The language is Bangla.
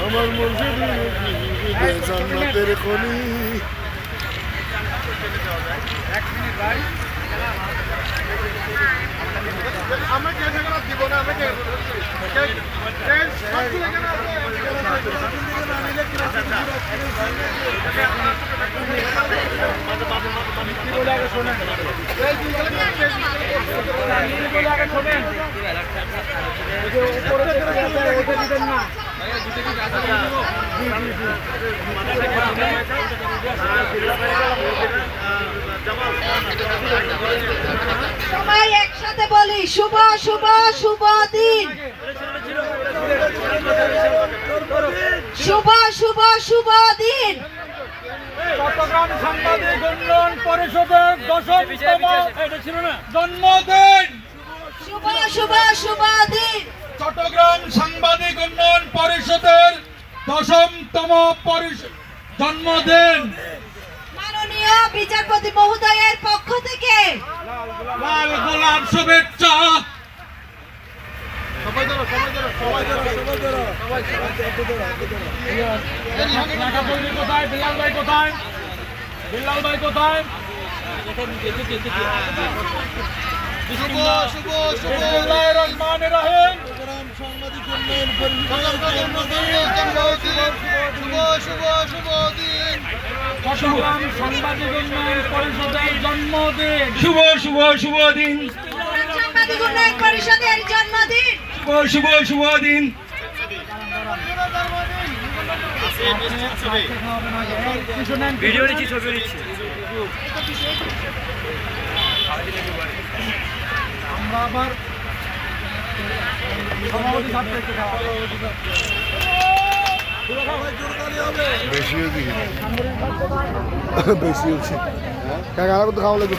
আমার মুর্শিদ জান্নাতের খনি। আমরা কে সেখানে দিব না, আমরা কে সবাই একসাথে বলি শুভ শুভ শুভ দিন, শুভ শুভ শুভ দিন। চট্টগ্রাম সাংবাদিক উন্নয়ন পরিষদের 10তম জন্মদিন। শুভ শুভ শুভ দিন। চট্টগ্রাম সাংবাদিক উন্নয়ন পরিষদের 10তম জন্মদিন। মাননীয় বিচারপতি মহোদয়ের পক্ষ থেকে লাল গোলাপ শুভেচ্ছা। কোথায় বিল্লাল ভাই, কোথায় বিল্লাল ভাই, কোথায়? বিসমিল্লাহির রহমানির রহিম। চট্টগ্রাম সাংবাদিক উন্নয়ন পরিষদের জন্মদিন। শুভ শুভ শুভ দিন। সাংবাদিক উন্নয়ন পরিষদের জন্মদিন। শুভ শুভ শুভ দিন। ভিডিও নিচ্ছি, ছবি নিচ্ছি। আমরা আবার বেশি বেশি হচ্ছে কাকা আর তো খাওয়া লাগবে।